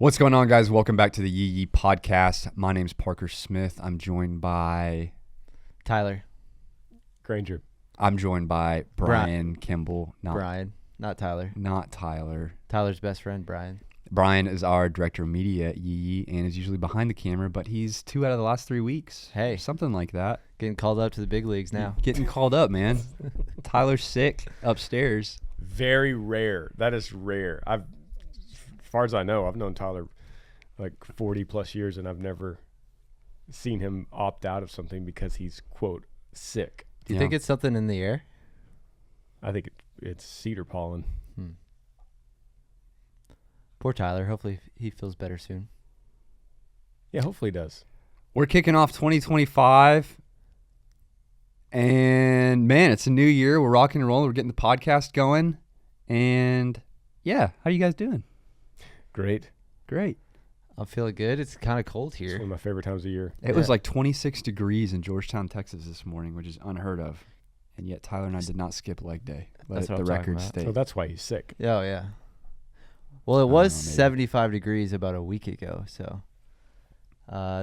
What's going on, guys? Welcome back to the Yee Yee podcast. My name's Parker Smith. I'm joined by Tyler. Granger. I'm joined by Brian Kimball. Brian, not Tyler. Not Tyler. Tyler's best friend, Brian. Brian is our director of media at Yee Yee and is usually behind the camera, but he's 2 out of the last 3 weeks. Hey. Something like that. Getting called up to the big leagues now. Getting called up, man. Tyler's sick upstairs. Very rare. That is rare. As far as I know, I've known Tyler like 40 plus years, and I've never seen him opt out of something because he's, quote, sick. Do you think it's something in the air? I think it's cedar pollen. Poor Tyler. Hopefully he feels better soon. Yeah, hopefully he does. We're kicking off 2025, and man, it's a new year. We're rocking and rolling. We're getting the podcast going, and yeah, how you guys doing? Great. Great. I'm feeling good. It's kind of cold It's here. one of my favorite times of year. It was like 26 degrees in Georgetown, Texas this morning, which is unheard of. And yet Tyler and I did not skip leg day. That's Let what the I'm talking record about. state. So that's why he's sick. Oh, yeah. Well, it don't was know, maybe. 75 degrees about a week ago, so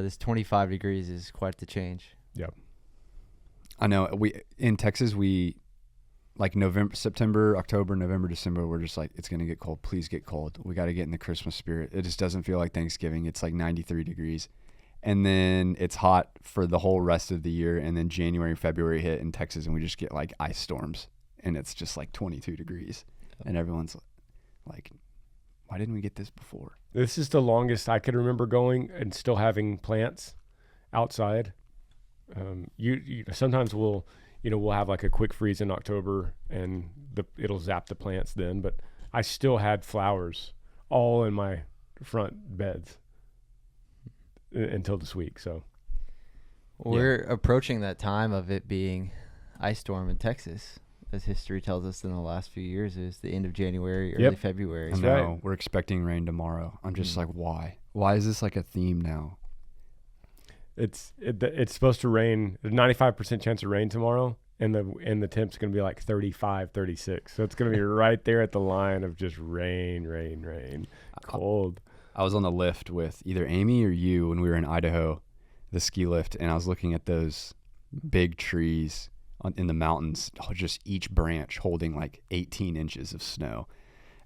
this 25 degrees is quite the change. Yep. I know. In Texas, we like September, October, November, December, we're just like, it's going to get cold. Please get cold. We got to get in the Christmas spirit. It just doesn't feel like Thanksgiving. It's like 93 degrees. And then it's hot for the whole rest of the year. And then January, February hit in Texas, and we just get like ice storms. And it's just like 22 degrees. And everyone's like, why didn't we get this before? This is the longest I could remember going and still having plants outside. You sometimes we'll have like a quick freeze in October and it'll zap the plants then, but I still had flowers all in my front beds until this week. So We're approaching that time of it being ice storm in Texas, as history tells us in the last few years. Is the end of January, early February. I That's know. right. We're expecting rain tomorrow. I'm just like, why? Why is this like a theme now? it's supposed to rain. There's 95% chance of rain tomorrow, and the temp's going to be like 35, 36. So it's going to be right there at the line of just rain, cold. I was on the lift with either Amy or you when we were in Idaho, the ski lift, and I was looking at those big trees in the mountains, just each branch holding like 18 inches of snow.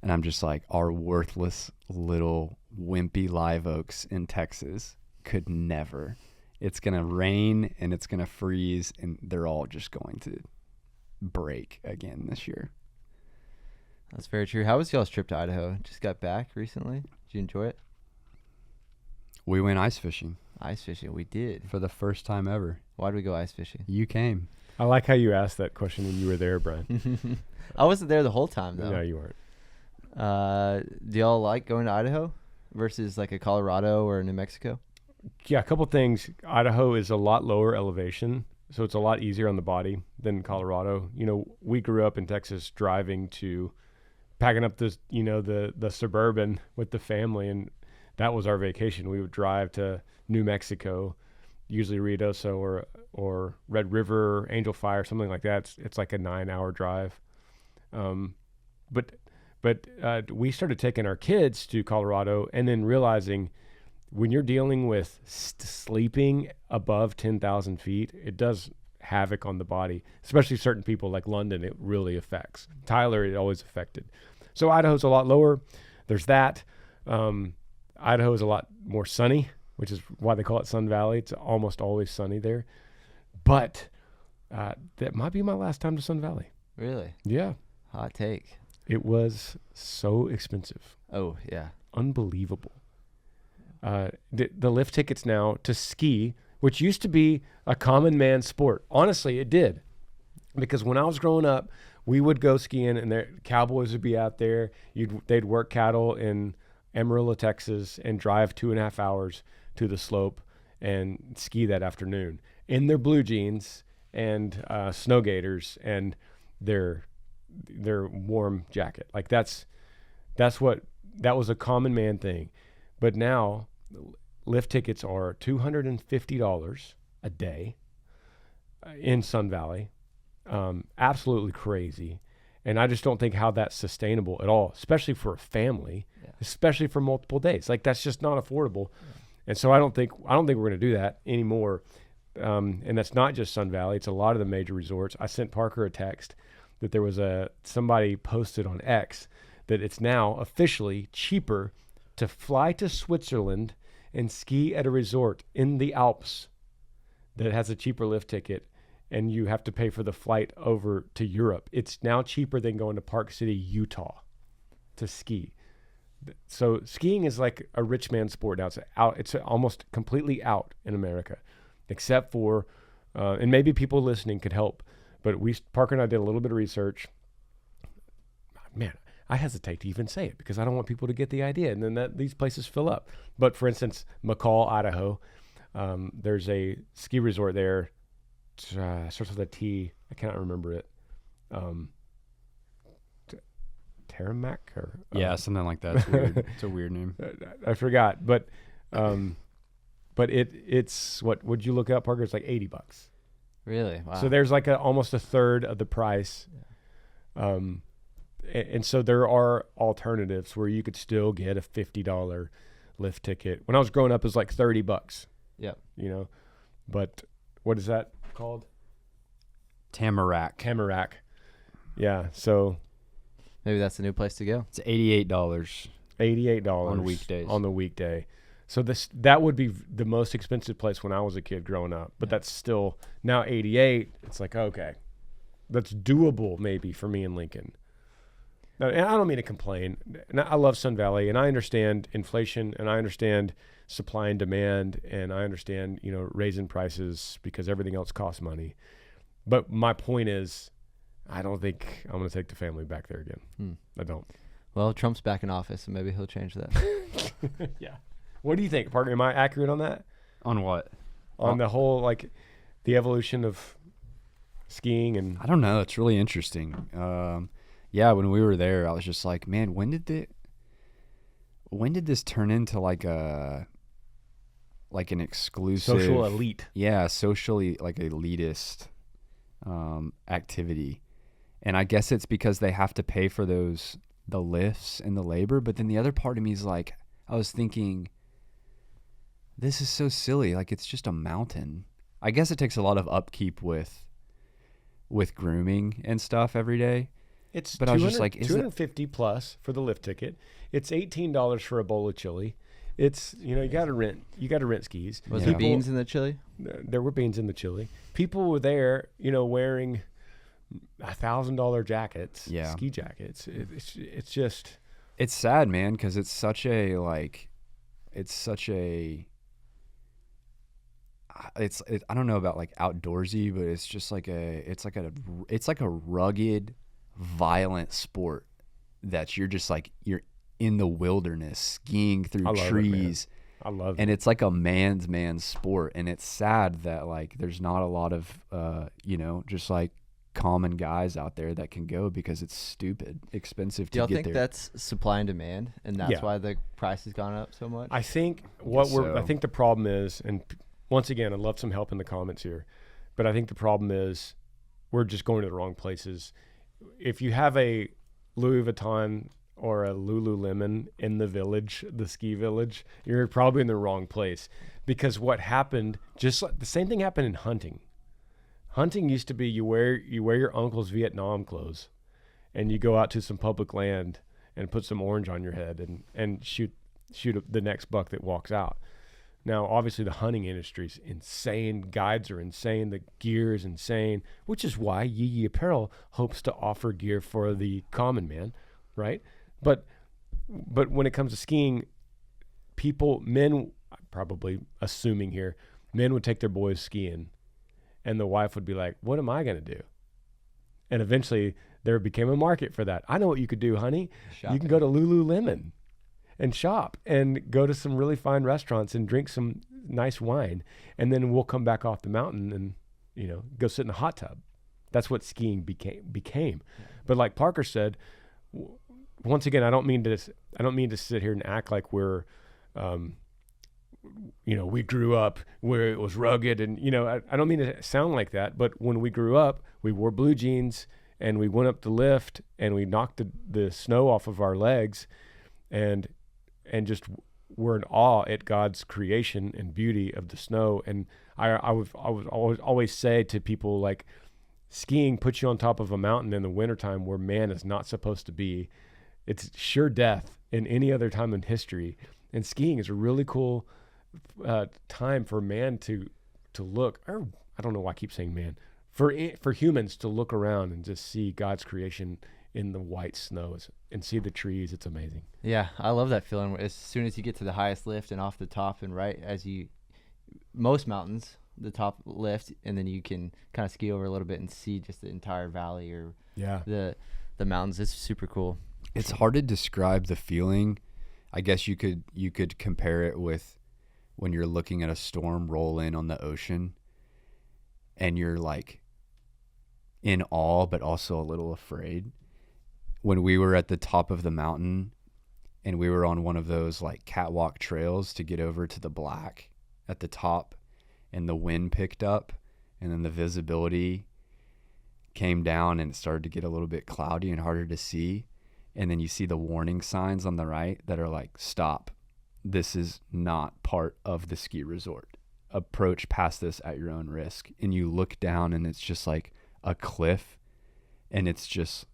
And I'm just like, our worthless little wimpy live oaks in Texas could never. It's going to rain and it's going to freeze, and they're all just going to break again this year. That's very true. How was y'all's trip to Idaho? Just got back recently. Did you enjoy it? We went ice fishing Ice fishing. We did. for the first time ever. Why'd we go ice fishing? You came. I like how you asked that question when you were there, Brian. I wasn't there the whole time, though. No, you weren't. Do y'all like going to Idaho versus like a Colorado or New Mexico? Yeah, a couple things. Idaho is a lot lower elevation, so it's a lot easier on the body than Colorado. We grew up in Texas packing up the Suburban with the family, and that was our vacation. We would drive to New Mexico, usually Ruidoso or Red River, Angel Fire, something like that. It's like a 9-hour drive. But we started taking our kids to Colorado, and then realizing when you're dealing with sleeping above 10,000 feet, it does havoc on the body, especially certain people like London. It really affects. Tyler, it always affected. So Idaho's a lot lower. There's that. Idaho is a lot more sunny, which is why they call it Sun Valley. It's almost always sunny there. But that might be my last time to Sun Valley. Really? Yeah. Hot take. It was so expensive. Oh, yeah. Unbelievable. The lift tickets now to ski, which used to be a common man sport. Honestly, it did. Because when I was growing up, we would go skiing, and the cowboys would be out there. They'd work cattle in Amarillo, Texas, and drive 2.5 hours to the slope and ski that afternoon in their blue jeans and snow gaiters and their warm jacket. Like that was a common man thing. But now lift tickets are $250 a day in Sun Valley. Absolutely crazy. And I just don't think how that's sustainable at all, especially for a family. especially for multiple days. Like that's just not affordable. And so I don't think we're going to do that anymore. And that's not just Sun Valley. It's a lot of the major resorts. I sent Parker a text that there was somebody posted on X that it's now officially cheaper to fly to Switzerland and ski at a resort in the Alps that has a cheaper lift ticket, and you have to pay for the flight over to Europe. It's now cheaper than going to Park City, Utah to ski. So skiing is like a rich man sport now. It's almost completely out in America, except for, and maybe people listening could help, but Parker and I did a little bit of research. Man, I hesitate to even say it because I don't want people to get the idea, and then these places fill up. But for instance, McCall, Idaho, there's a ski resort there. Starts with a T. I cannot remember it. Taramac or yeah, something like that. It's weird. It's a weird name. I forgot, but it's what would you look up, Parker? It's like $80. Really? Wow. So there's like almost a third of the price. And so there are alternatives where you could still get a $50 lift ticket. When I was growing up, it was like $30. Yep. You know, but what is that called? Tamarack. Yeah. So maybe that's the new place to go. It's $88. $88 on weekdays. On the weekday. So that would be the most expensive place when I was a kid growing up. But that's still now $88. It's like, okay, that's doable maybe for me in Lincoln. Now, and I don't mean to complain. And I love Sun Valley, and I understand inflation, and I understand supply and demand, and I understand, raising prices because everything else costs money. But my point is, I don't think I'm going to take the family back there again. I don't. Well, Trump's back in office, so maybe he'll change that. Yeah. What do you think, Parker? Am I accurate on that? On what? On the whole, like, the evolution of skiing and... I don't know. It's really interesting. Yeah, when we were there, I was just like, man, when did this turn into like an exclusive social elite? Yeah, socially like elitist activity. And I guess it's because they have to pay for the lifts and the labor. But then the other part of me is like, I was thinking, this is so silly. Like, it's just a mountain. I guess it takes a lot of upkeep with grooming and stuff every day. But I was just like, $250 plus for the lift ticket. It's $18 for a bowl of chili. It's, you got to rent skis. Was there beans in the chili? There were beans in the chili. People were there, wearing $1,000 jackets, ski jackets. It's just, it's sad, man. 'Cause it's such a, I don't know about like outdoorsy, but it's just like it's like a rugged, violent sport that you're just like, you're in the wilderness skiing through trees. I love it. And it's like a man's sport. And it's sad that like there's not a lot of just like common guys out there that can go because it's stupid expensive to get there. Do y'all think that's supply and demand, and that's why the price has gone up so much? I think I think the problem is, and once again, I'd love some help in the comments here, but I think the problem is we're just going to the wrong places. If you have a Louis Vuitton or a Lululemon in the village, the ski village, you're probably in the wrong place. Because what happened, just like the same thing happened in hunting. Hunting used to be you wear your uncle's Vietnam clothes and you go out to some public land and put some orange on your head and shoot the next buck that walks out. Now, obviously, the hunting industry is insane. Guides are insane. The gear is insane, which is why Yee Yee Apparel hopes to offer gear for the common man, right? But when it comes to skiing, men, probably assuming here, men would take their boys skiing, and the wife would be like, what am I going to do? And eventually, there became a market for that. I know what you could do, honey. Shopping. You can go to Lululemon and shop and go to some really fine restaurants and drink some nice wine. And then we'll come back off the mountain and, go sit in a hot tub. That's what skiing became. But like Parker said, once again, I don't mean to sit here and act like we're, we grew up where it was rugged and, I don't mean to sound like that, but when we grew up, we wore blue jeans and we went up the lift and we knocked the snow off of our legs. And and just were in awe at God's creation and beauty of the snow. And I would always say to people, like, skiing puts you on top of a mountain in the wintertime where man is not supposed to be. It's sure death in any other time in history. And skiing is a really cool time for man to look, or I don't know why I keep saying man, for humans to look around and just see God's creation in the white snows and see the trees. It's amazing. Yeah, I love that feeling. As soon as you get to the highest lift and off the top, and most mountains, the top lift, and then you can kind of ski over a little bit and see just the entire valley or the mountains. It's super cool. It's hard to describe the feeling. I guess you could compare it with when you're looking at a storm roll in on the ocean and you're like in awe but also a little afraid. When we were at the top of the mountain and we were on one of those like catwalk trails to get over to the black at the top, and the wind picked up and then the visibility came down and it started to get a little bit cloudy and harder to see. And then you see the warning signs on the right that are like, stop, this is not part of the ski resort. Approach past this at your own risk. And you look down and it's just like a cliff, and it's just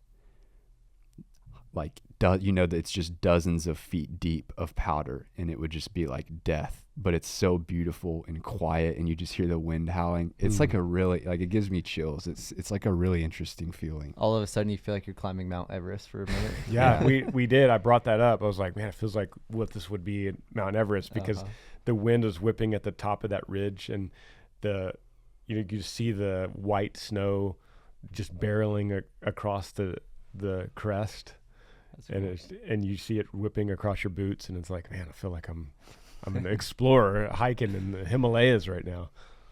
like, it's just dozens of feet deep of powder, and it would just be like death, but it's so beautiful and quiet, and you just hear the wind howling. It's like a really, like, it gives me chills. It's like a really interesting feeling. All of a sudden you feel like you're climbing Mount Everest for a minute. Yeah, we did. I brought that up. I was like, man, it feels like what this would be at Mount Everest, because the wind was whipping at the top of that ridge, and you see the white snow just barreling across the crest. And you see it whipping across your boots, and it's like, man, I feel like I'm an explorer hiking in the Himalayas right now.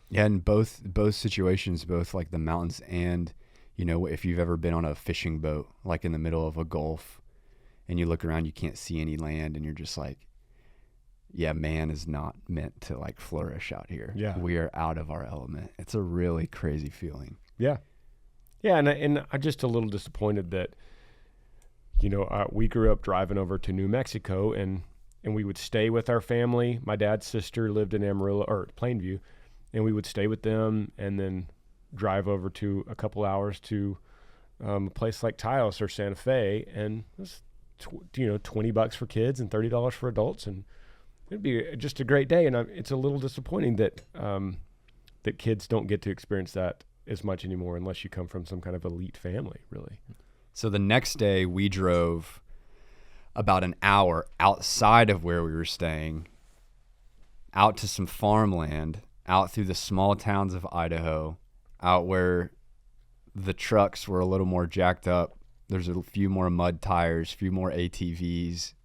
Yeah, and both situations, both like the mountains and, if you've ever been on a fishing boat, like in the middle of a gulf, and you look around, you can't see any land, and you're just like, yeah, man is not meant to like flourish out here. Yeah, we are out of our element. It's a really crazy feeling. Yeah, and I'm just a little disappointed that, we grew up driving over to New Mexico, and we would stay with our family. My dad's sister lived in Amarillo or Plainview, and we would stay with them and then drive over to a couple hours to a place like Taos or Santa Fe, and it was $20 for kids and $30 for adults, and it'd be just a great day. And it's a little disappointing that that kids don't get to experience that as much anymore, unless you come from some kind of elite family, really. So the next day we drove about an hour outside of where we were staying, out to some farmland, out through the small towns of Idaho, out where the trucks were a little more jacked up. There's a few more mud tires, a few more ATVs,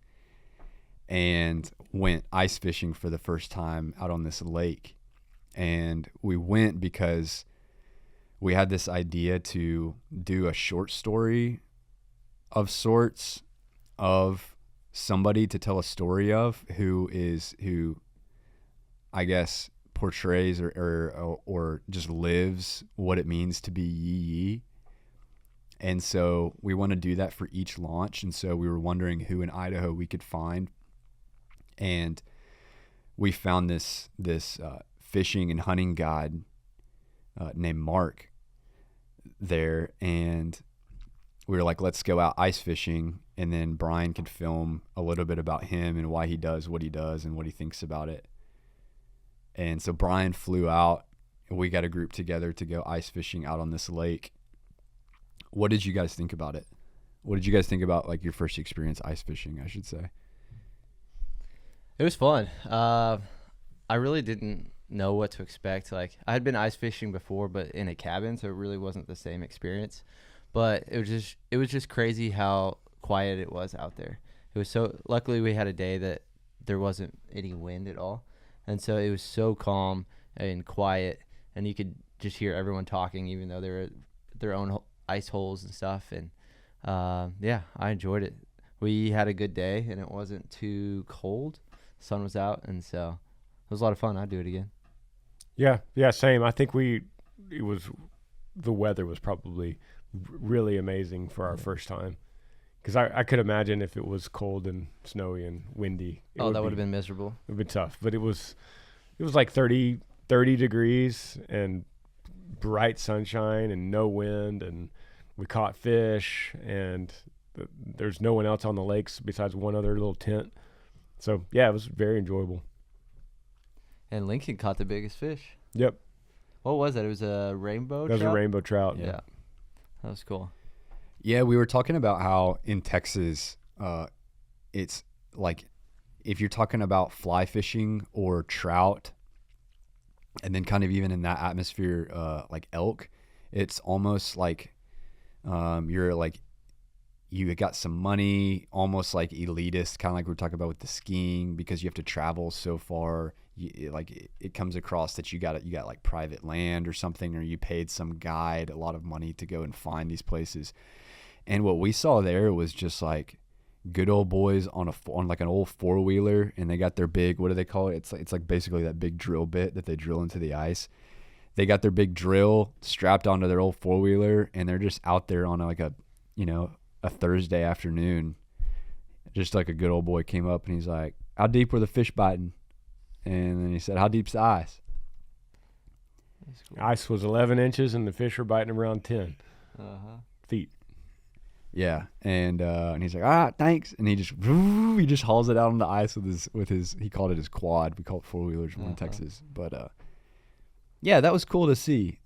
and went ice fishing for the first time out on this lake. And we went because we had this idea to do a short story of sorts, of somebody to tell a story of who I guess portrays or just lives what it means to be Yee. And so we want to do that for each launch. And so we were wondering who in Idaho we could find. And we found this fishing and hunting guide named Mark there, and we were like, let's go out ice fishing, and then Brian could film a little bit about him and why he does what he does and what he thinks about it. And so Brian flew out, and we got a group together to go ice fishing out on this lake. What did you guys think about it? What did you guys think about like your first experience ice fishing, I should say? It was fun. I really didn't know what to expect. Like, I had been ice fishing before, but in a cabin, so it really wasn't the same experience. But it was just crazy how quiet it was out there. It was so, luckily we had a day that there wasn't any wind at all, and so it was so calm and quiet, and you could just hear everyone talking, even though they were their own ice holes and stuff. And yeah, I enjoyed it. We had a good day, and it wasn't too cold. The sun was out, and so it was a lot of fun. I'd do it again. Yeah, same. I think the weather was probably really amazing for our first time. because I could imagine if it was cold and snowy and windy. That would have been miserable. It would be tough, but it was like 30 degrees and bright sunshine and no wind, and we caught fish, and there's no one else on the lakes besides one other little tent. So yeah, it was very enjoyable. And Lincoln caught the biggest fish. Yep. What was that? It was a rainbow trout? That was a rainbow trout. Yeah. That was cool. Yeah, we were talking about how in Texas, it's like if you're talking about fly fishing or trout, and then kind of even in that atmosphere, like elk, it's almost like you're like you got some money, almost like elitist, kind of like we were talking about with the skiing, because you have to travel so far. It comes across that you got like private land or something, or you paid some guide a lot of money to go and find these places. And what we saw there was just like good old boys on like an old 4-wheeler, and they got their big, what do they call it? It's like basically that big drill bit that they drill into the ice. They got their big drill strapped onto their old 4-wheeler, and they're just out there on like a Thursday afternoon. Just like a good old boy came up and he's like, "How deep were the fish biting?" And then he said, "How deep's the ice?" Cool. Ice was 11 inches and the fish were biting around 10 feet. Yeah, and he's like, "All right, thanks," and he just hauls it out on the ice with his he called it his quad. We call it 4-wheelers in Texas, but yeah, that was cool to see.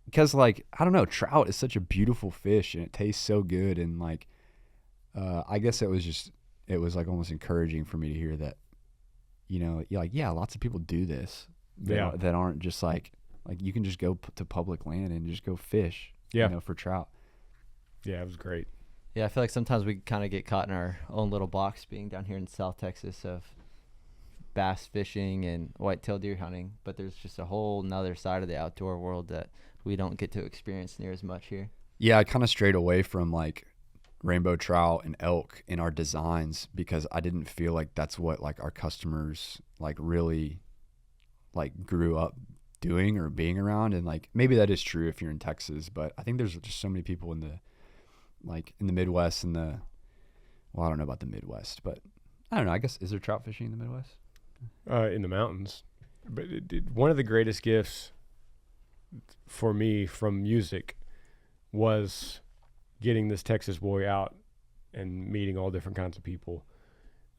Because like I don't know, trout is such a beautiful fish and it tastes so good, and like I guess it was like almost encouraging for me to hear that, lots of people do this that aren't just like you can just go to public land and just go fish, for trout. Yeah, it was great. Yeah, I feel like sometimes we kind of get caught in our own little box being down here in South Texas of bass fishing and whitetail deer hunting, but there's just a whole nother side of the outdoor world that we don't get to experience near as much here. Yeah, I kind of strayed away from like rainbow trout and elk in our designs because I didn't feel like that's what like our customers like really like grew up doing or being around. And like maybe that is true if you're in Texas, but I think there's just so many people in the Midwest and I don't know about the Midwest, but I don't know. I guess, is there trout fishing in the Midwest? In the mountains. But one of the greatest gifts for me from music was getting this Texas boy out and meeting all different kinds of people.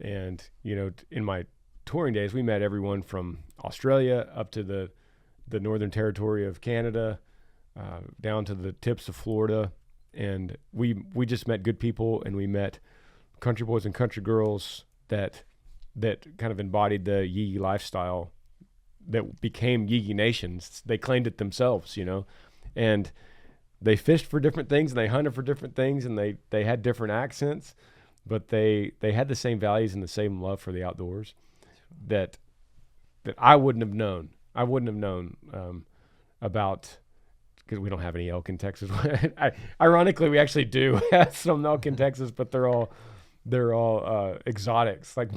And, in my touring days, we met everyone from Australia up to the Northern Territory of Canada, down to the tips of Florida. And we just met good people, and we met country boys and country girls that kind of embodied the Yee lifestyle that became Yee Nations. They claimed it themselves, and they fished for different things and they hunted for different things, and they had different accents, but they had the same values and the same love for the outdoors that I wouldn't have known. About, because we don't have any elk in Texas. Ironically, we actually do have some elk in Texas, but they're all exotics. Like,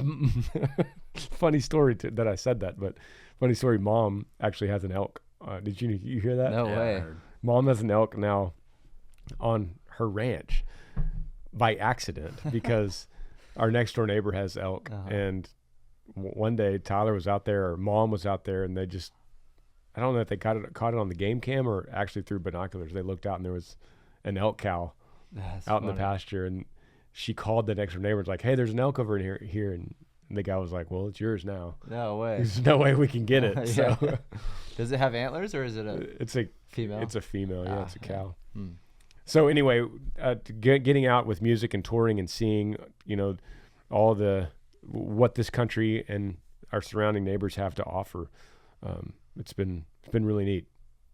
funny story that I said that, but funny story. Mom actually has an elk. Did you hear that? No way. Mom has an elk now on her ranch by accident because our next door neighbor has elk, and one day Tyler was out there, or Mom was out there, and they just, I don't know if they caught it on the game cam or actually through binoculars. They looked out and there was an elk cow out in the pasture, and she called the next door neighbor, like, "Hey, there's an elk over in here," and the guy was like, "Well, it's yours now." No way. There's no way we can get it. So, does it have antlers or is it it's a female? It's a female. Yeah, it's a cow. Yeah. So anyway, getting out with music and touring and seeing, all what this country and our surrounding neighbors have to offer. It's been really neat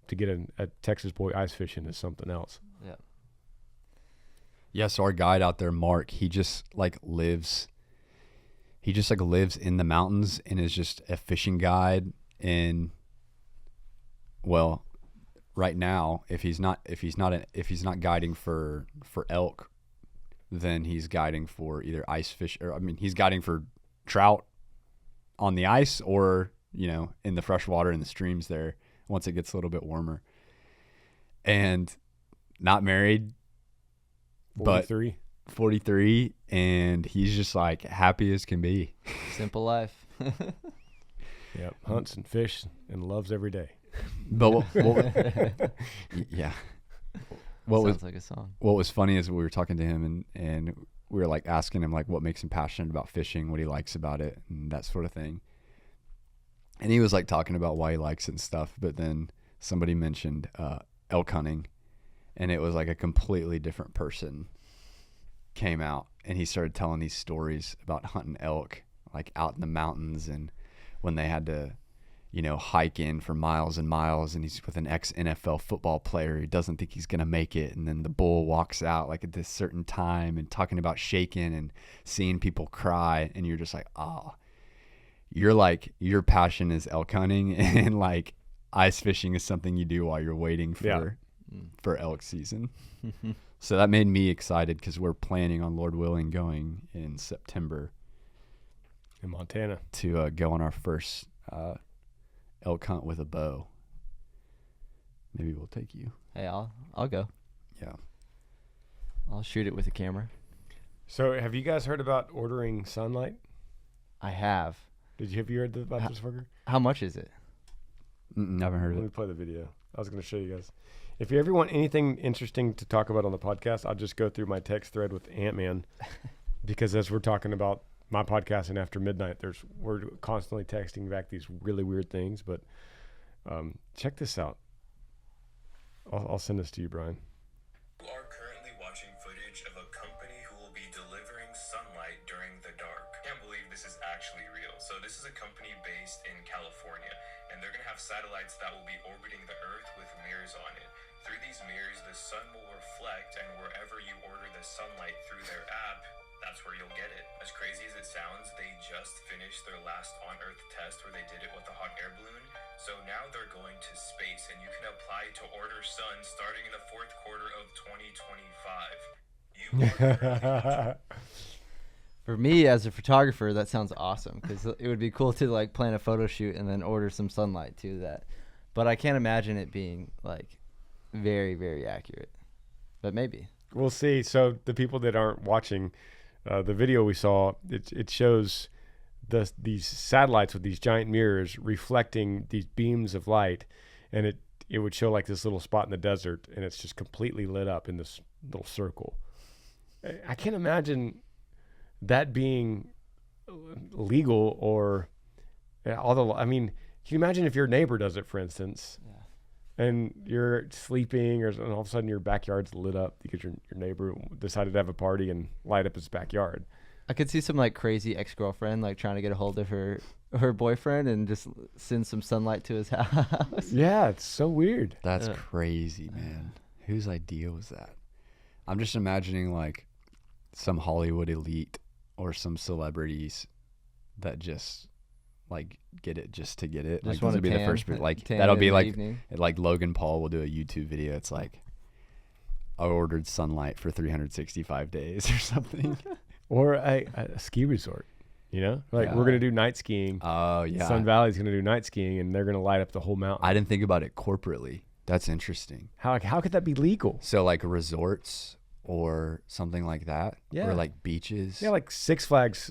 to get a Texas boy ice fishing is something else. Yeah. Yeah. So our guide out there, Mark, he just lives in the mountains and is just a fishing guide. And well, right now, if he's not guiding for elk, then he's guiding for either ice fish, or he's guiding for trout on the ice, or in the fresh water in the streams there once it gets a little bit warmer. And not married, 43. 43, and he's just like happy as can be. Simple life. Yep. Hunts and fish and loves every day. But yeah. Sounds like a song. What was funny is we were talking to him and we were like asking him like what makes him passionate about fishing, what he likes about it, and that sort of thing. And he was like talking about why he likes it and stuff, but then somebody mentioned elk hunting, and it was like a completely different person came out, and he started telling these stories about hunting elk like out in the mountains, and when they had to, you know, hike in for miles and miles, and he's with an ex-NFL football player. He doesn't think he's going to make it, and then the bull walks out like at this certain time, and talking about shaking and seeing people cry, and you're just like, oh, you're like, your passion is elk hunting, and like ice fishing is something you do while you're waiting for elk season. So that made me excited because we're planning on, Lord willing, going in September In Montana. to go on our first elk hunt with a bow. Maybe we'll take you. Hey, I'll go. Yeah. I'll shoot it with a camera. So have you guys heard about ordering sunlight? I have. Have you heard about this, Fucker? How much is it? I haven't heard of Let me it. play the video. I was going to show you guys. If you ever want anything interesting to talk about on the podcast, I'll just go through my text thread with Ant-Man. Because as we're talking about my podcast and After Midnight, we're constantly texting back these really weird things. But check this out. I'll send this to you, Brian. You are currently watching footage of a company who will be delivering sunlight during the dark. Can't believe this is actually real. So this is a company based in California, and they're going to have satellites that will be orbiting the Earth with mirrors on it. Through these mirrors, the sun will reflect, and wherever you order the sunlight through their app, that's where you'll get it. As crazy as it sounds, they just finished their last on-Earth test where they did it with a hot air balloon. So now they're going to space, and you can apply to order sun starting in the fourth quarter of 2025. You are For me as a photographer, that sounds awesome because it would be cool to like plan a photo shoot and then order some sunlight to that. But I can't imagine it being like very, very accurate. But maybe. We'll see. So the people that aren't watching the video we saw, it shows these satellites with these giant mirrors reflecting these beams of light, and it would show like this little spot in the desert, and it's just completely lit up in this little circle. I can't imagine that being legal, or although, I mean, can you imagine if your neighbor does it, for instance? Yeah. And you're sleeping, and all of a sudden your backyard's lit up because your neighbor decided to have a party and light up his backyard. I could see some like crazy ex-girlfriend like trying to get a hold of her boyfriend and just send some sunlight to his house. Yeah, it's so weird. That's crazy, man. Whose idea was that? I'm just imagining like some Hollywood elite or some celebrities that just like get it just to get it. Just Like wanna this would be the tan- first, like tan that'll in be the like evening. Logan Paul will do a YouTube video. It's like, I ordered sunlight for 365 days or something. Or a ski resort, you know? Like, Yeah. we're going to do night skiing. Oh yeah. Sun Valley's going to do night skiing, and they're going to light up the whole mountain. I didn't think about it corporately. That's interesting. How could that be legal? So like resorts or something like that, Yeah. or like beaches. Yeah, like Six Flags,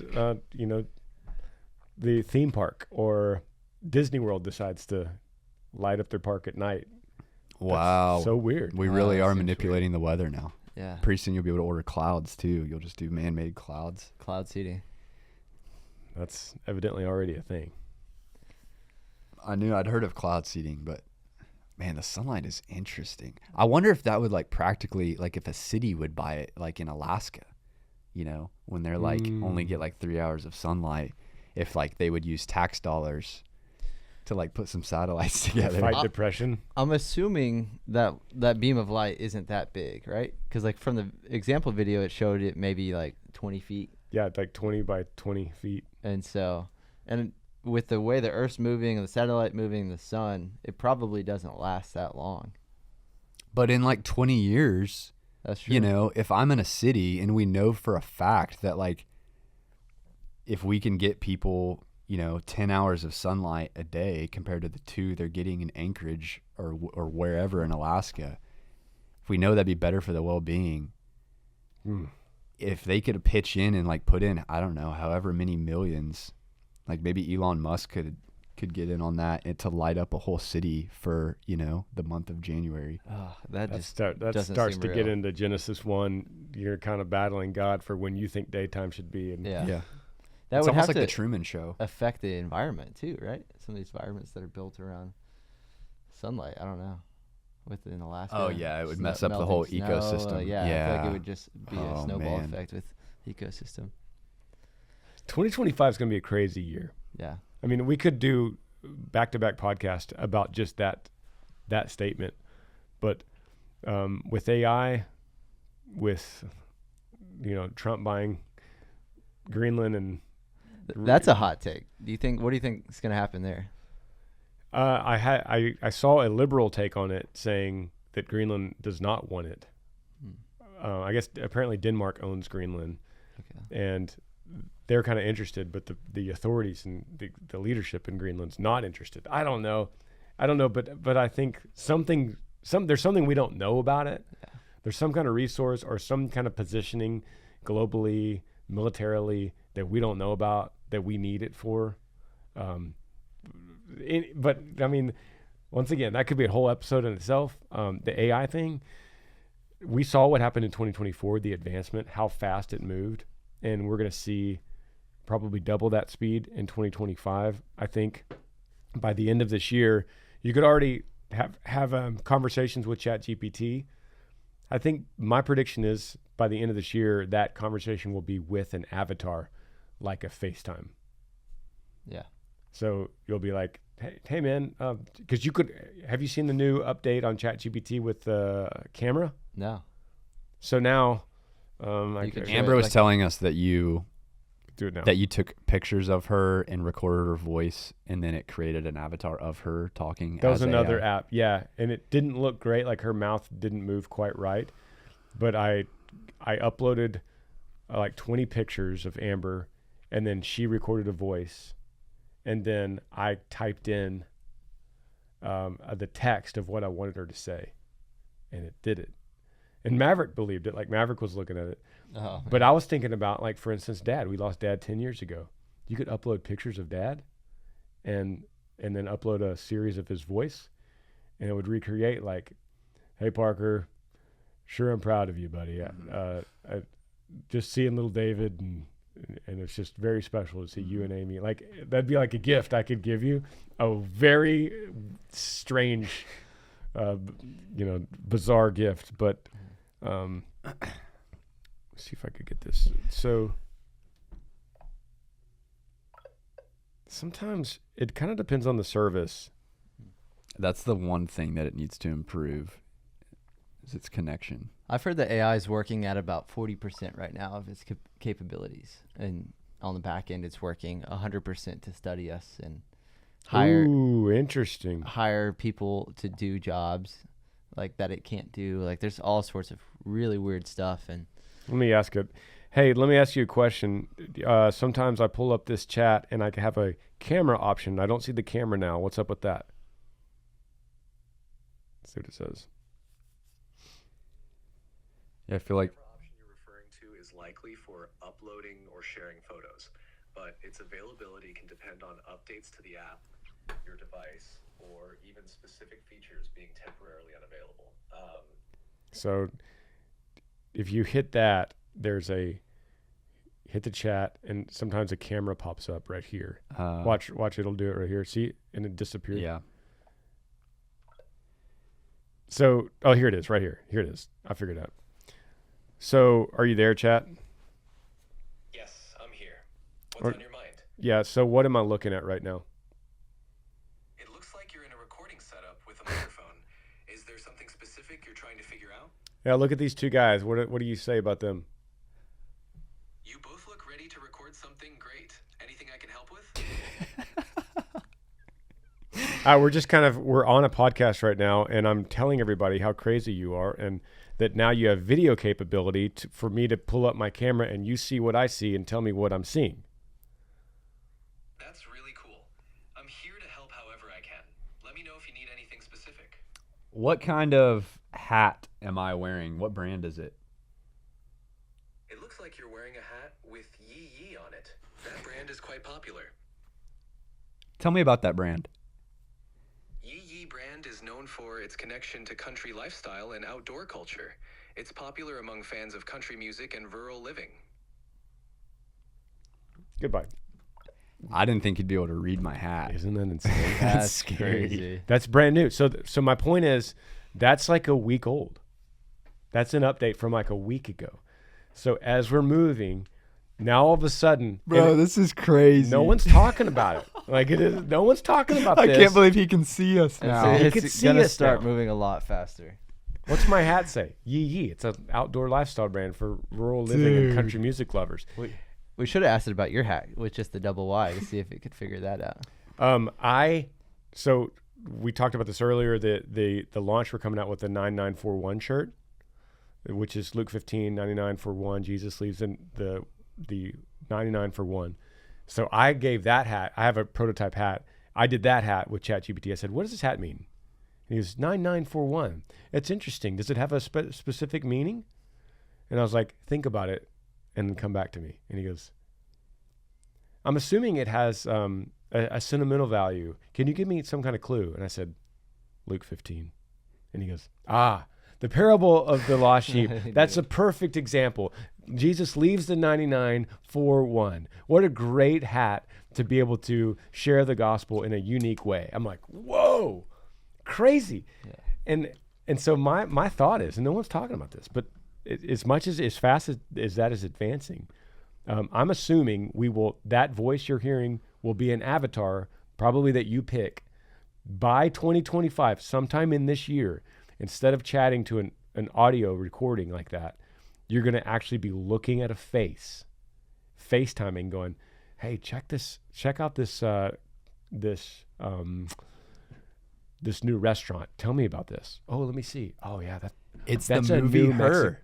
you know, the theme park, or Disney World decides to light up their park at night. Wow. So weird. We Wow, really that are seems manipulating the weather now. Yeah. Pretty soon you'll be able to order clouds too. You'll just do man-made clouds. Cloud seeding. That's evidently already a thing. I'd heard of cloud seeding, but man, the sunlight is interesting. I wonder if that would like practically, like if a city would buy it, like in Alaska, you know, when they're like only get like 3 hours of sunlight, if like they would use tax dollars to like put some satellites together. Fight depression. I'm assuming that that beam of light isn't that big, right? Because like from the example video, it showed it maybe like 20 feet. Yeah, like 20 by 20 feet. And so, and with the way the Earth's moving and the satellite moving, the sun, it probably doesn't last that long. But in like 20 years, That's true. you know, if I'm in a city and we know for a fact that like if we can get people, you know, 10 hours of sunlight a day compared to the 2 they're getting in Anchorage or wherever in Alaska, if we know that'd be better for the well-being, if they could pitch in and like put in, I don't know, however many millions, like maybe Elon Musk could get in on that and to light up a whole city for, you know, the month of January. Oh, that starts seem to real. get into Genesis 1. You're kind of battling God for when you think daytime should be. And Yeah. Yeah. That It's would almost have like to the Truman Show. affect the environment too, right? Some of these environments that are built around sunlight. I don't know. Within Alaska. Oh, yeah, it would mess up the whole melting snow, ecosystem. yeah, I feel like Yeah. it would just be a Oh, snowball man. effect with the ecosystem. 2025 is going to be a crazy year. Yeah. I mean, we could do back-to-back podcast about just that statement, but with AI, with Trump buying Greenland, and That's a hot take. What do you think is going to happen there? I saw a liberal take on it saying that Greenland does not want it. I guess apparently Denmark owns Greenland, Okay. and they're kind of interested, but the authorities and the leadership in Greenland's not interested. I don't know, but I think there's something we don't know about it. Yeah. There's some kind of resource or some kind of positioning globally, militarily, that we don't know about, that we need it for. But I mean, once again, that could be a whole episode in itself. The AI thing, we saw what happened in 2024, the advancement, how fast it moved, and we're going to see probably double that speed in 2025. I think by the end of this year, you could already have conversations with ChatGPT. I think my prediction is by the end of this year, that conversation will be with an avatar, like a FaceTime. Yeah. So you'll be like, hey man, because have you seen the new update on ChatGPT with the camera? No. So now, could show Amber it was like- telling us that you do it now. that you took pictures of her and recorded her voice, and then it created an avatar of her talking. That was as another AI. app, yeah, and it didn't look great. Like her mouth didn't move quite right, but I uploaded like 20 pictures of Amber, and then she recorded a voice, and then I typed in the text of what I wanted her to say, and it did it. And Maverick believed it. Like Maverick was looking at it. Oh, But I was thinking about, like, for instance, Dad. We lost Dad 10 years ago. You could upload pictures of Dad and then upload a series of his voice, and it would recreate, like, hey, Parker, sure I'm proud of you, buddy. I just seeing little David, and it's just very special to see you and Amy. Like, that'd be like a gift I could give you. A very strange, bizarre gift. But let's see if I could get this. So sometimes it kind of depends on the service. That's the one thing that it needs to improve, is its connection. I've heard that AI is working at about 40% right now of its capabilities, and on the back end, it's working 100% to study us and Ooh, interesting. hire people to do jobs like that it can't do. Like there's all sorts of really weird stuff. And Let me ask you a question. Sometimes I pull up this chat and I have a camera option. I don't see the camera now. What's up with that? Let's see what it says. Yeah, I feel like Option you're referring to is likely for uploading or sharing photos, but its availability can depend on updates to the app, your device, or even specific features being temporarily unavailable. So if you hit that, hit the chat, and sometimes a camera pops up right here. Watch, it'll do it right here. See, and it disappeared. Yeah. So, here it is, right here. Here it is. I figured it out. So, are you there, chat? Yes, I'm here. What's on your mind? Yeah. So, what am I looking at right now? It looks like you're in a recording setup with a microphone. Is there something specific you're trying to figure out? Yeah. Look at these two guys. What do you say about them? You both look ready to record something great. Anything I can help with? We're on a podcast right now, and I'm telling everybody how crazy you are, and that now you have video capability for me to pull up my camera and you see what I see and tell me what I'm seeing. That's really cool. I'm here to help however I can. Let me know if you need anything specific. What kind of hat am I wearing? What brand is it? It looks like you're wearing a hat with Yee Yee on it. That brand is quite popular. Tell me about that brand. Yee Yee brand is known for its connection to country lifestyle and outdoor culture. It's popular among fans of country music and rural living. Goodbye. I didn't think he'd be able to read my hat. Isn't that insane? That's scary. crazy. That's brand new. So my point is, that's like a week old. That's an update from like a week ago. So as we're moving, now all of a sudden, Bro, this is crazy. no one's talking about it. Like it is. No one's talking about I this. can't believe he can see us And now. He it's could see gonna us start now. moving a lot faster. What's my hat say? Yee Yee. It's an outdoor lifestyle brand for rural living and country music lovers. We should have asked it about your hat with just the double Y to see if it could figure that out. So we talked about this earlier. The launch, we're coming out with the 9941 shirt, which is Luke 15, 99 for one. Jesus leaves in the 99 for one. So I gave that hat. I have a prototype hat. I did that hat with ChatGPT. I said, what does this hat mean? And he goes, 9941. It's interesting. Does it have a specific meaning? And I was like, think about it and then come back to me. And he goes, I'm assuming it has a sentimental value. Can you give me some kind of clue? And I said, Luke 15. And he goes, the parable of the lost sheep. That's a perfect example. Jesus leaves the 99 for one. What a great hat to be able to share the gospel in a unique way. I'm like, whoa, crazy. Yeah. And so my thought is, and no one's talking about this, but as fast as that is advancing, I'm assuming that voice you're hearing will be an avatar, probably that you pick by 2025, sometime in this year. Instead of chatting to an audio recording like that, you're going to actually be looking at a face, FaceTiming, going, hey, check out this new restaurant. Tell me about this. Oh, let me see. Oh yeah, It's that's the a movie new Her.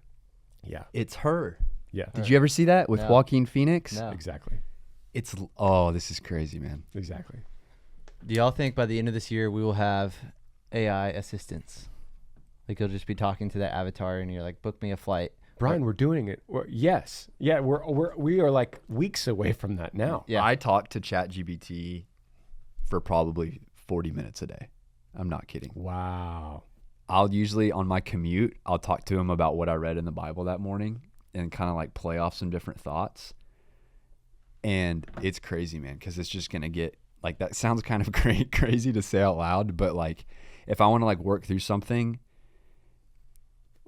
yeah, It's Her. yeah, Did you ever see that with No. Joaquin Phoenix? No. exactly. This is crazy, man. Exactly. Do y'all think by the end of this year we will have AI assistants? Like you'll just be talking to that avatar and you're like, book me a flight. Brian, we're doing it. Yes. Yeah, we are like weeks away from that now. Yeah. I talk to ChatGPT for probably 40 minutes a day. I'm not kidding. Wow. I'll usually, on my commute, I'll talk to him about what I read in the Bible that morning and kind of like play off some different thoughts. And it's crazy, man, because it's just going to get, like, that sounds kind of crazy to say out loud, but like if I want to like work through something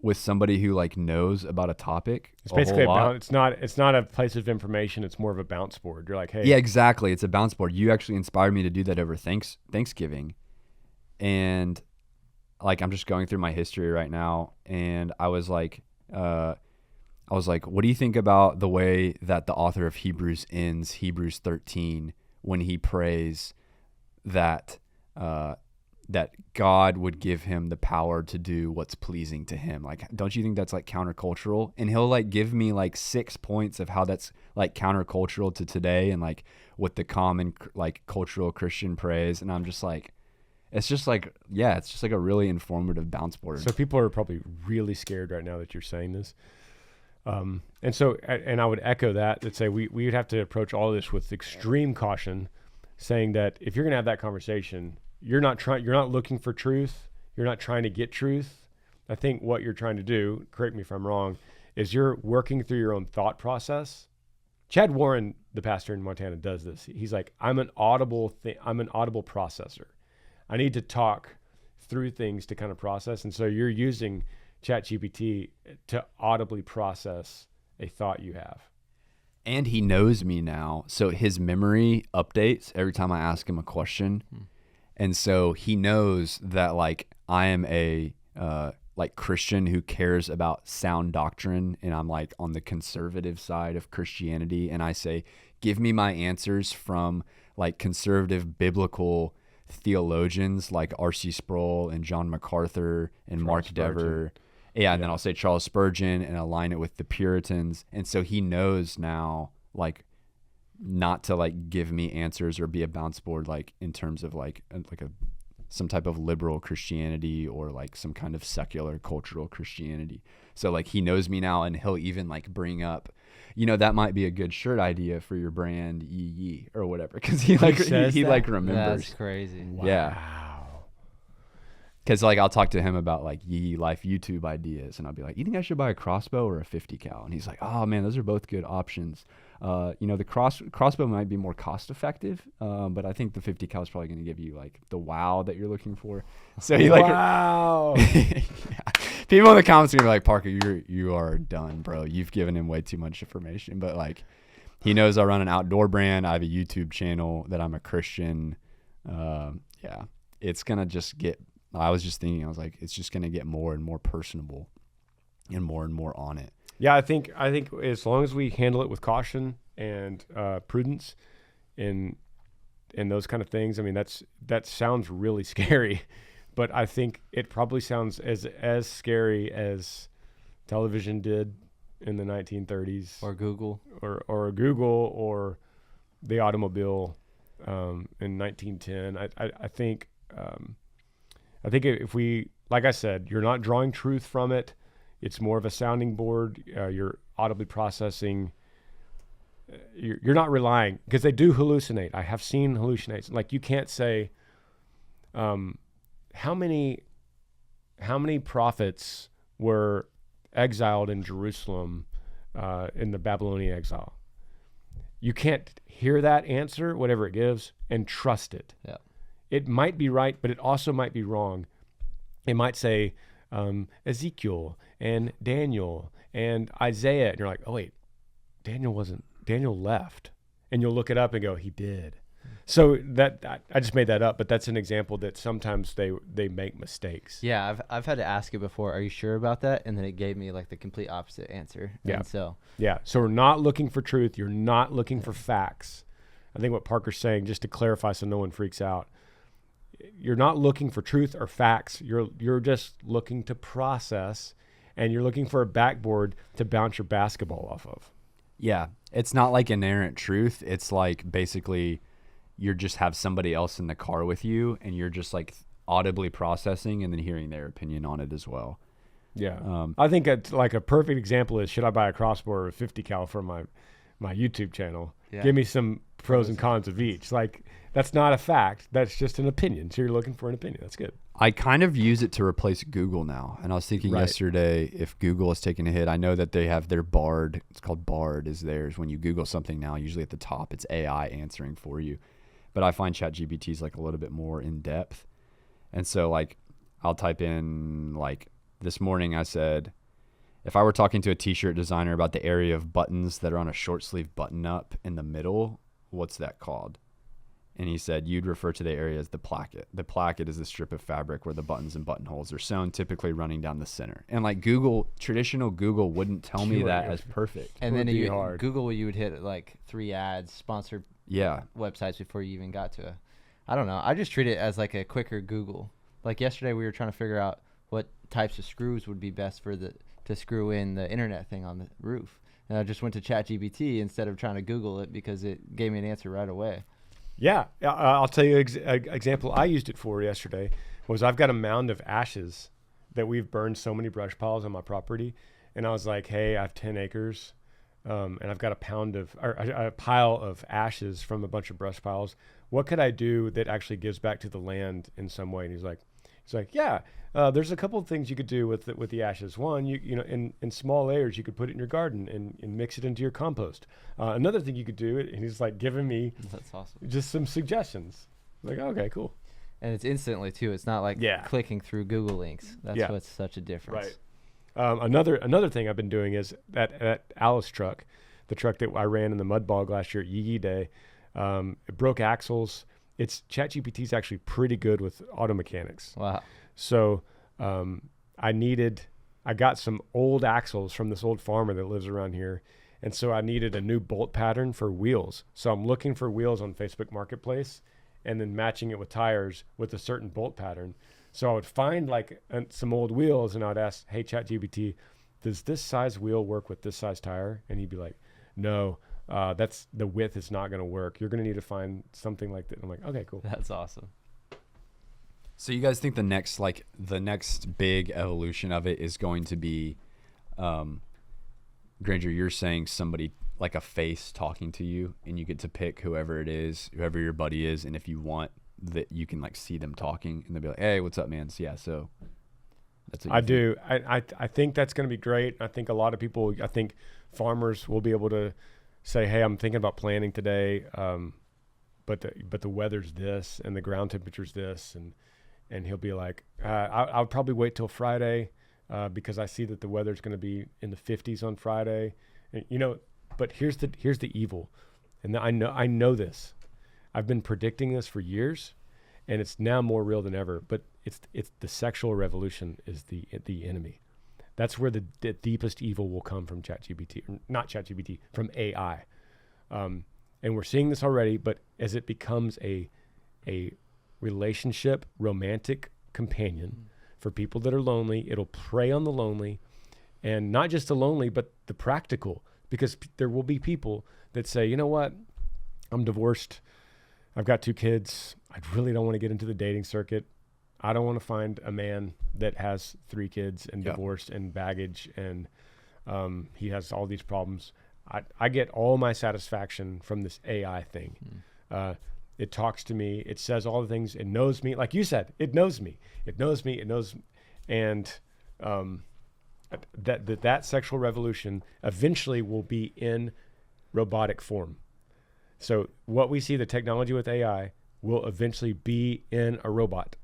with somebody who like knows about a topic, It's basically lot, it's not a place of information. It's more of a bounce board. You're like, hey, yeah, exactly. It's a bounce board. You actually inspired me to do that over Thanksgiving. And like, I'm just going through my history right now. And I was like, what do you think about the way that the author of Hebrews ends Hebrews 13 when he prays that that God would give him the power to do what's pleasing to him? Like, don't you think that's like countercultural? And he'll like give me like 6 points of how that's like countercultural to today and like what the common like cultural Christian prays. And I'm just like, it's just like a really informative bounce board. So people are probably really scared right now that you're saying this. And I would echo that say we would have to approach all this with extreme caution, saying that if you're going to have that conversation, you're not looking for truth. You're not trying to get truth. I think what you're trying to do, correct me if I'm wrong, is you're working through your own thought process. Chad Warren, the pastor in Montana, does this. He's like, I'm an audible processor. I need to talk through things to kind of process. And so you're using ChatGPT to audibly process a thought you have. And he knows me now. So his memory updates every time I ask him a question. And so he knows that like I am a like Christian who cares about sound doctrine, and I'm like on the conservative side of Christianity, and I say, give me my answers from like conservative biblical theologians like R.C. Sproul and John MacArthur and Mark Dever. Yeah, and then I'll say Charles Spurgeon and align it with the Puritans. And so he knows now like not to like give me answers or be a bounce board like in terms of like some type of liberal Christianity or like some kind of secular cultural Christianity. So like he knows me now, and he'll even like bring up that might be a good shirt idea for your brand, yee yee or whatever, because he says that? like remembers. That's crazy. Yeah. Wow. Because like I'll talk to him about like Yee Life YouTube ideas, and I'll be like, "You think I should buy a crossbow or a 50 cal?" And he's like, "Oh man, those are both good options. The crossbow might be more cost effective, but I think the 50 cal is probably going to give you like the wow that you're looking for." So he like, wow. yeah. People in the comments are gonna be like, "Parker, you are done, bro. You've given him way too much information." But like, he knows I run an outdoor brand. I have a YouTube channel, that I'm a Christian. Yeah, it's gonna just get. I was just thinking, I was like, it's just going to get more and more personable and more on it. Yeah, I think as long as we handle it with caution and prudence and those kind of things, I mean, that sounds really scary, but I think it probably sounds as scary as television did in the 1930s, Or Google. or Google, or the automobile in 1910. I think if we, like I said, you're not drawing truth from it. It's more of a sounding board. You're audibly processing. You're not relying, because they do hallucinate. I have seen hallucinations. Like, you can't say, how many prophets were exiled in Jerusalem in the Babylonian exile. You can't hear that answer, whatever it gives, and trust it. Yeah. It might be right, but it also might be wrong. It might say Ezekiel and Daniel and Isaiah, and you're like, oh wait, Daniel left, and you'll look it up and go, he did. So that I just made that up, but that's an example that sometimes they make mistakes. Yeah, I've had to ask it before. Are you sure about that? And then it gave me like the complete opposite answer. Yeah. And so We're not looking for truth. You're not looking for facts. I think what Parker's saying, just to clarify so no one freaks out, you're not looking for truth or facts. You're just looking to process, and you're looking for a backboard to bounce your basketball off of. Yeah. It's not like inerrant truth. It's like basically you just have somebody else in the car with you, and you're just like audibly processing and then hearing their opinion on it as well. Yeah. I think it's like a perfect example is, should I buy a crossbow or a 50 cal for my YouTube channel? Yeah. Give me some pros and cons of each. Like, that's not a fact. That's just an opinion. So you're looking for an opinion. That's good. I kind of use it to replace Google now. And I was thinking yesterday, if Google is taking a hit, I know that they have their Bard. It's called Bard is theirs. When you Google something now, usually at the top, it's AI answering for you. But I find ChatGPT is like a little bit more in depth. And so like I'll type in, like this morning I said, if I were talking to a t-shirt designer about the area of buttons that are on a short sleeve button up in the middle, what's that called? And he said, you'd refer to the area as the placket. The placket is the strip of fabric where the buttons and buttonholes are sewn, typically running down the center. And like traditional Google wouldn't tell me that as perfect. And then hard. Google, you would hit like 3 ads, sponsored websites before you even got to I don't know. I just treat it as like a quicker Google. Like yesterday we were trying to figure out what types of screws would be best for to screw in the internet thing on the roof. And I just went to ChatGPT instead of trying to Google it, because it gave me an answer right away. Yeah. I'll tell you an example I used it for yesterday was, I've got a mound of ashes that we've burned so many brush piles on my property. And I was like, hey, I have 10 acres. And I've got a pile of ashes from a bunch of brush piles. What could I do that actually gives back to the land in some way? And he's like, yeah, there's a couple of things you could do with the ashes. One, you know, in small layers, you could put it in your garden and mix it into your compost. Another thing you could do, and he's like giving me That's awesome. just some suggestions. Like, okay, cool. And it's instantly too. It's not like clicking through Google links. That's what's such a difference. Right. Another thing I've been doing is that Alice truck, the truck that I ran in the mud bog last year at Yee Day. It broke axles. ChatGPT is actually pretty good with auto mechanics. Wow. So I got some old axles from this old farmer that lives around here. And so I needed a new bolt pattern for wheels. So I'm looking for wheels on Facebook Marketplace and then matching it with tires with a certain bolt pattern. So I would find like some old wheels, and I'd ask, hey, ChatGPT, does this size wheel work with this size tire? And he'd be like, no, that's the width is not going to work. You're going to need to find something like that. I'm like, okay, cool. That's awesome. So you guys think the next big evolution of it is going to be Granger, you're saying somebody like a face talking to you, and you get to pick whoever it is, whoever your buddy is, and if you want that, you can like see them talking, and they'll be like, "Hey, what's up, man?" So, yeah, so that's what I you do. I think that's going to be great. I think a lot of people. I think farmers will be able to say, "Hey, I'm thinking about planting today, but the weather's this, and the ground temperature's this," and he'll be like, "I'll probably wait till Friday because I see that the weather's going to be in the 50s on Friday." And, you know, but here's the evil, and I know this. I've been predicting this for years, and it's now more real than ever. But it's the sexual revolution is the enemy. That's where the deepest evil will come from ChatGPT, not ChatGPT, from AI. And we're seeing this already, but as it becomes a relationship, romantic companion for people that are lonely, it'll prey on the lonely, and not just the lonely, but the practical, because there will be people that say, you know what, I'm divorced. I've got 2 kids. I really don't want to get into the dating circuit. I don't want to find a man that has 3 kids and divorced and baggage, and he has all these problems. I get all my satisfaction from this AI thing. It talks to me. It says all the things. It knows me. Like you said, it knows me. It knows me. It knows. And that sexual revolution eventually will be in robotic form. So what we see, the technology with AI, will eventually be in a robot.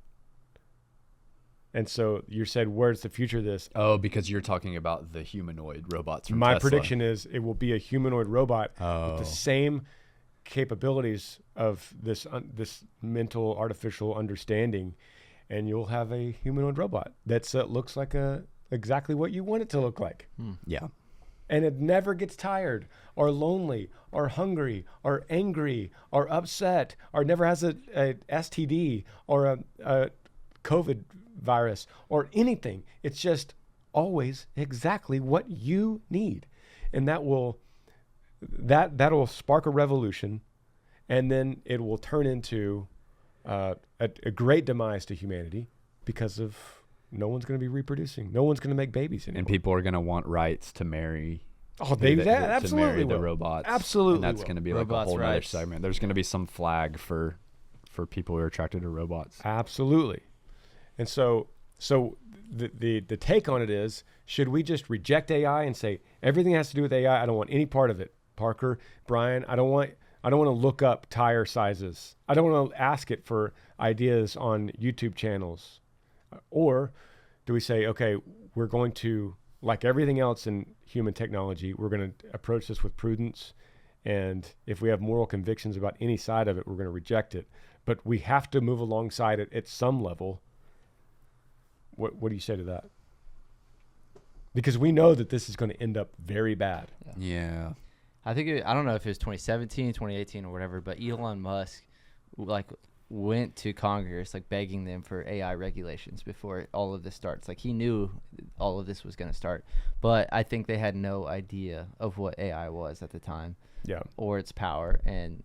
And so you said, where's the future of this? Oh, because you're talking about the humanoid robots from My Tesla. prediction is it will be a humanoid robot with the same capabilities of this mental artificial understanding, and you'll have a humanoid robot that looks like exactly what you want it to look like. Yeah. And it never gets tired or lonely or hungry or angry or upset or never has a STD or a COVID virus or anything. It's just always exactly what you need. And that'll spark a revolution, and then it will turn into a great demise to humanity because of no one's going to be reproducing. No one's going to make babies anymore. And people are going to want rights to marry. Absolutely to marry the will. Robots. Absolutely, and that's going to be like Robots' a whole other rights. segment. There's going to be some flag for people who are attracted to robots. Absolutely. And so the take on it is, should we just reject AI and say everything has to do with AI? I don't want any part of it. Parker, Brian, I don't want to look up tire sizes. I don't want to ask it for ideas on YouTube channels. Or do we say, okay, we're going to, like everything else in human technology, we're going to approach this with prudence. And if we have moral convictions about any side of it, we're going to reject it. But we have to move alongside it at some level. What do you say to that? Because we know that this is going to end up very bad. Yeah. I think I don't know if it was 2017, 2018 or whatever, but Elon Musk went to Congress begging them for AI regulations before all of this starts. He knew all of this was going to start, but I think they had no idea of what AI was at the time. Yeah. Or its power, and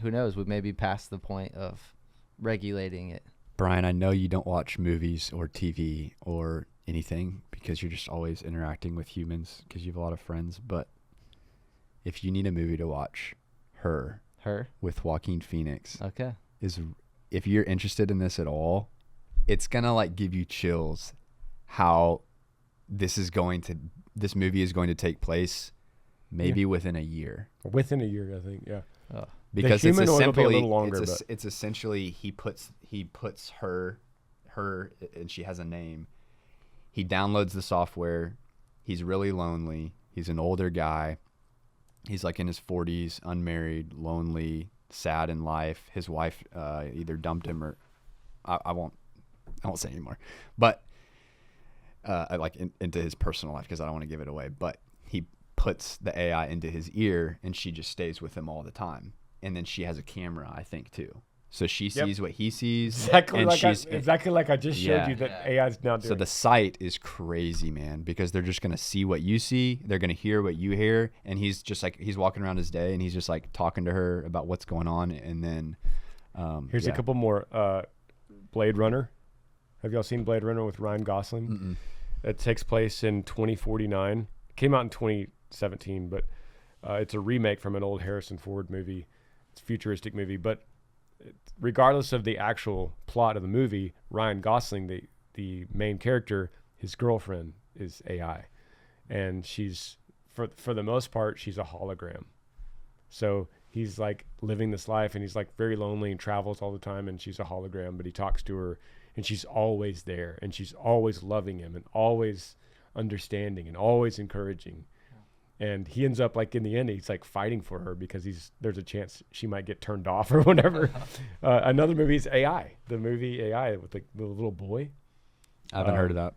who knows, we may be past the point of regulating it. Brian, I know you don't watch movies or TV or anything because you're just always interacting with humans because you have a lot of friends, but if you need a movie to watch, Her with Joaquin Phoenix Okay. if you're interested in this at all, it's gonna give you chills how this movie is going to take place maybe within a year. Within a year, I think, yeah. Because the it's humanoid will be a essentially little longer, it's essentially he puts her and she has a name. He downloads the software. He's really lonely. He's an older guy. He's in his 40s, unmarried, lonely, sad in life. His wife either dumped him or I won't say anymore. But into his personal life because I don't want to give it away. But he puts the AI into his ear and she just stays with him all the time. And then she has a camera, I think, too. So she sees what he sees. Exactly like I just showed you that AI is now doing. So the sight is crazy, man, because they're just going to see what you see. They're going to hear what you hear. And he's just he's walking around his day and he's just talking to her about what's going on. And then here's a couple more. Blade Runner. Have y'all seen Blade Runner with Ryan Gosling? Mm-mm. It takes place in 2049. came out in 2017, but it's a remake from an old Harrison Ford movie. It's a futuristic movie, but regardless of the actual plot of the movie, Ryan Gosling, the main character, his girlfriend is AI, and she's for the most part she's a hologram. So he's like living this life, and he's like very lonely and travels all the time, and she's a hologram, but he talks to her, and she's always there, and she's always loving him, and always understanding, and always encouraging. And he ends up like in the end, he's like fighting for her because there's a chance she might get turned off or whatever. Another movie is AI, the movie AI with the little boy. I haven't heard of that.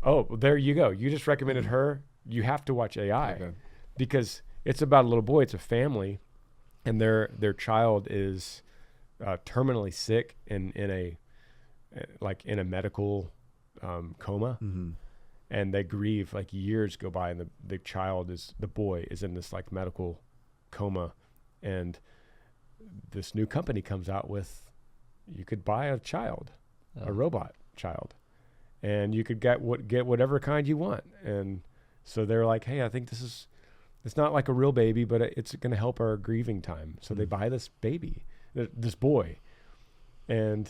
Oh, well, there you go. You just recommended her. You have to watch AI because it's about a little boy. It's a family, and their child is terminally sick and in a medical coma. Mm-hmm. And they grieve, like years go by, and the boy is in this like medical coma, and this new company comes out with, you could buy a child, a robot child, and you could get whatever kind you want. And so they're like, hey, I think it's not like a real baby, but it's going to help our grieving time. So they buy this baby, this boy, and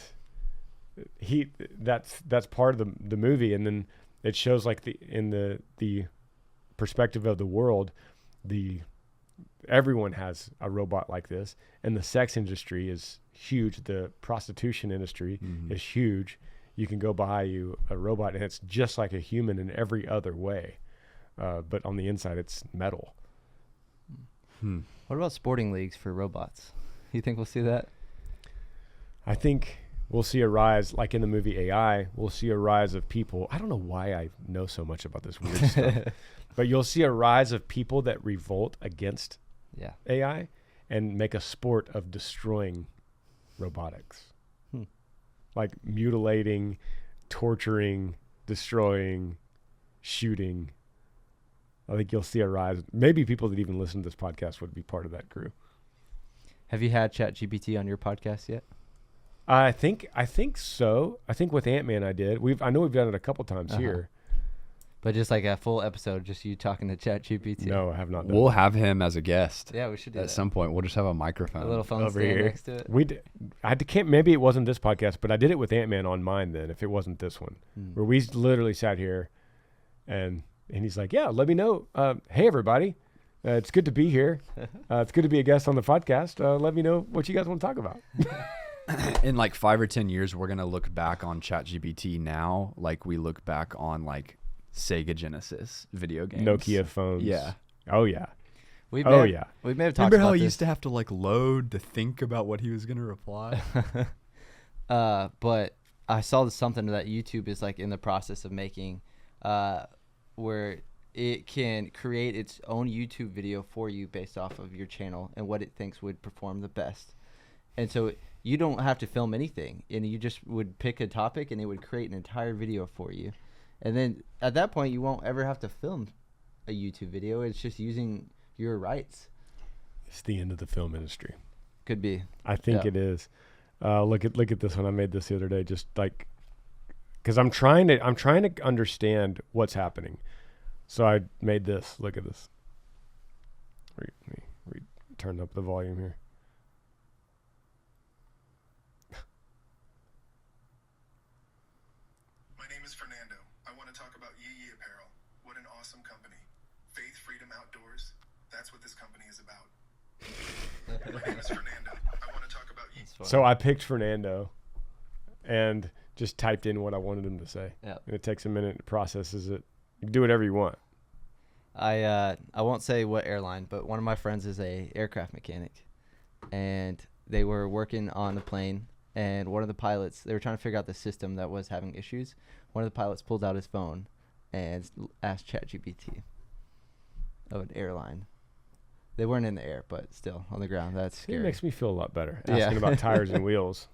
that's part of the movie. And then it shows like in the perspective of the world, everyone has a robot like this, and the sex industry is huge. The prostitution industry is huge. You can go buy you a robot, and it's just like a human in every other way, but on the inside it's metal. What about sporting leagues for robots? You think we'll see that? I think we'll see a rise, like in the movie AI, we'll see a rise of people. I don't know why I know so much about this weird stuff, but you'll see a rise of people that revolt against AI and make a sport of destroying robotics. Like mutilating, torturing, destroying, shooting. I think you'll see a rise. Maybe people that even listen to this podcast would be part of that crew. Have you had ChatGPT on your podcast yet? I think so. I think with Ant-Man I did. I know we've done it a couple times here. But just like a full episode, just you talking to ChatGPT. No, I have not done We'll have him as a guest. Yeah, we should do at that. some point. We'll just have a microphone. A little phone over stand here next to it. Maybe it wasn't this podcast, but I did it with Ant-Man on mine then, if it wasn't this one. Where we literally sat here and he's like, yeah, let me know. Hey, everybody. It's good to be here. It's good to be a guest on the podcast. Let me know what you guys want to talk about. In like 5 or 10 years, we're going to look back on ChatGPT now like we look back on like Sega Genesis video games. Nokia phones. Yeah. Oh, yeah. We may have talked Remember how about he this. used to have to like load to think about what he was going to reply? But I saw something that YouTube is like in the process of making where it can create its own YouTube video for you based off of your channel and what it thinks would perform the best. And so you don't have to film anything, and you just would pick a topic and it would create an entire video for you. And then at that point, you won't ever have to film a YouTube video. It's just using your rights. It's the end of the film industry. Could be. I think it is. Look at this one. I made this the other day, just like, because I'm trying to understand what's happening. So I made this. Look at this. Let me turn up the volume here. My name is Fernando. I want to talk about Yee Apparel. What an awesome company. Faith, freedom, outdoors. That's what this company is about. My name is Fernando. I want to talk about Yee. So I picked Fernando and just typed in what I wanted him to say. Yep. And it takes a minute, it processes it. You can do whatever you want. I won't say what airline, but one of my friends is a aircraft mechanic, and they were working on a plane, and one of the pilots, they were trying to figure out the system that was having issues. One of the pilots pulled out his phone and asked ChatGPT of an airline. They weren't in the air, but still on the ground. That's scary. It makes me feel a lot better asking about tires and wheels.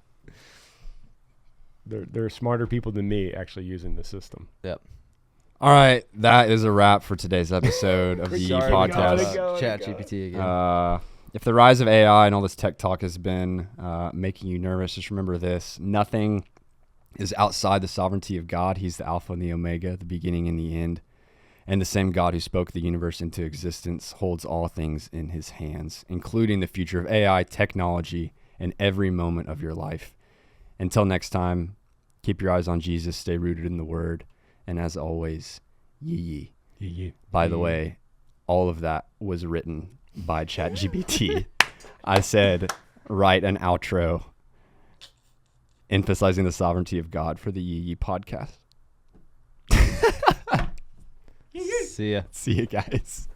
There are smarter people than me actually using the system. Yep. All right, that is a wrap for today's episode of the podcast. ChatGPT again. If the rise of AI and all this tech talk has been making you nervous, just remember this. Nothing is outside the sovereignty of God. He's the Alpha and the Omega, the beginning and the end. And the same God who spoke the universe into existence holds all things in his hands, including the future of AI, technology, and every moment of your life. Until next time, keep your eyes on Jesus, stay rooted in the word, and as always, yee yee. By the way, all of that was written by ChatGPT. I said, write an outro emphasizing the sovereignty of God for the Yee Yee podcast. See ya. See you guys.